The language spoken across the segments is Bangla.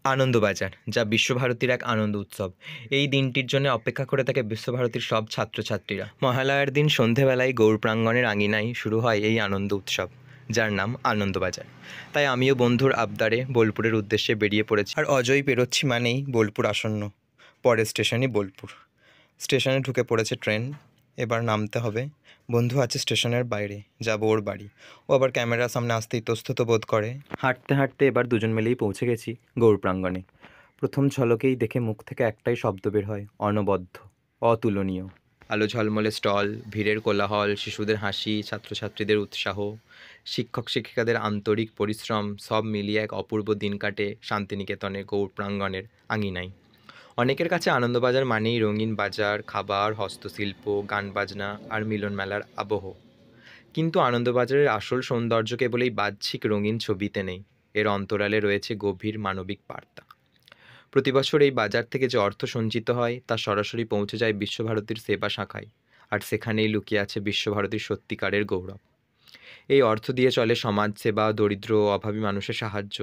আনন্দবাজার, যা বিশ্বভারতীর এক আনন্দ উৎসব। এই দিনটির জন্য অপেক্ষা করে থাকে বিশ্বভারতীর সব ছাত্রছাত্রীরা। মহালয়ার দিন সন্ধেবেলায় গৌড় প্রাঙ্গণের আঙিনায় শুরু হয় এই আনন্দ উৎসব, যার নাম আনন্দবাজার। তাই আমিও বন্ধুর আবদারে বোলপুরের উদ্দেশ্যে বেরিয়ে পড়েছি। আর অজয় পেরোচ্ছি মানেই বোলপুর আসন্ন। পরের স্টেশনই বোলপুর। স্টেশনে ঢুকে পড়েছে ট্রেন, এবার নামতে হবে। বন্ধু আছে স্টেশনের বাইরে, যাবো ওর বাড়ি। ও আবার ক্যামেরার সামনে আসতে ইতস্তত বোধ করে। হাঁটতে হাঁটতে এবার দুজন মিলেই পৌঁছে গেছি গৌড় প্রাঙ্গণে। প্রথম ঝলকেই দেখে মুখ থেকে একটাই শব্দ বের হয়, অনবদ্য, অতুলনীয়। আলো ঝলমলে স্টল, ভিড়ের কোলাহল, শিশুদের হাসি, ছাত্রছাত্রীদের উৎসাহ, শিক্ষক শিক্ষিকাদের আন্তরিক পরিশ্রম, সব মিলিয়ে এক অপূর্ব দিন কাটে শান্তিনিকেতনে গৌড় প্রাঙ্গণের আঙিনায়। অনেকের কাছে আনন্দবাজার মানেই রঙিন বাজার, খাবার, হস্তশিল্প, গান বাজনা আর মিলন মেলার আবহ। কিন্তু আনন্দবাজারের আসল সৌন্দর্য কেবল এই বাহ্যিক রঙিন ছবিতে নেই, এর অন্তরালে রয়েছে গভীর মানবিক বার্তা। প্রতি বছর এই বাজার থেকে যে অর্থ সঞ্চিত হয় তা সরাসরি পৌঁছে যায় বিশ্বভারতীর সেবা শাখায়, আর সেখানেই লুকিয়ে আছে বিশ্বভারতীর সত্যিকারের গৌরব। এই অর্থ দিয়ে চলে সমাজসেবা, দরিদ্র ও অভাবী মানুষের সাহায্য,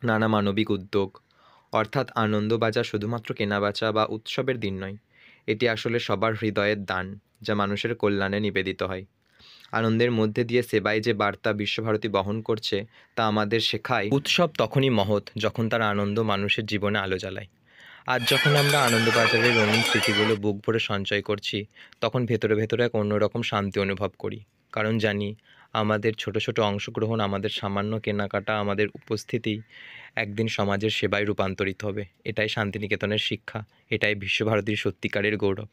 নানা মানবিক উদ্যোগ। অর্থাৎ আনন্দবাজার শুধুমাত্র কেনাবেচা বা উৎসবের দিন নয়, এটি আসলে সবার হৃদয়ের দান, যা মানুষের কল্যাণে নিবেদিত হয়। আনন্দের মধ্যে দিয়ে সেবায় যে বার্তা বিশ্বভারতী বহন করছে তা আমাদের শেখায় উৎসব তখনই মহৎ যখন তার আনন্দ মানুষের জীবনে আলো জ্বালায়। আজ যখন আমরা আনন্দবাজারের রঙিন স্মৃতিগুলো বুক ভরে সঞ্চয় করছি, তখন ভেতরে ভেতরে এক অন্যরকম শান্তি অনুভব করি। কারণ জানি আমাদের ছোট ছোট অংশগ্রহণ, আমাদের সামান্য কেনাকাটা, আমাদের উপস্থিতি একদিন সমাজের সেবায় রূপান্তরিত হবে। এটাই শান্তিনিকেতনের শিক্ষা, এটাই বিশ্বভারতীর সত্যিকারের গৌরব।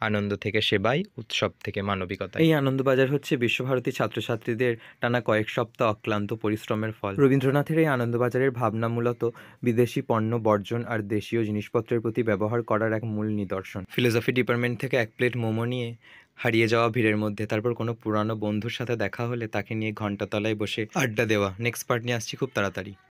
আনন্দ থেকে সেবায়, উৎসব থেকে মানবিকতা। এই আনন্দবাজার হচ্ছে বিশ্বভারতী ছাত্রছাত্রীদের টানা কয়েক সপ্তাহ অক্লান্ত পরিশ্রমের ফল। রবীন্দ্রনাথের এই আনন্দবাজারের ভাবনা মূলত বিদেশি পণ্য বর্জন আর দেশীয় জিনিসপত্রের প্রতি ব্যবহার করার এক মূল নিদর্শন। ফিলোসফি ডিপার্টমেন্ট থেকে এক প্লেট মোমো নিয়ে হারিয়ে যাওয়া ভিড়ের মধ্যে, তারপর কোনো পুরানো বন্ধুর সাথে দেখা হলে তাকে নিয়ে ঘন্টা তলায় বসে আড্ডা দেওয়া। নেক্সট পার্ট নিয়ে আসছি খুব তাড়াতাড়ি।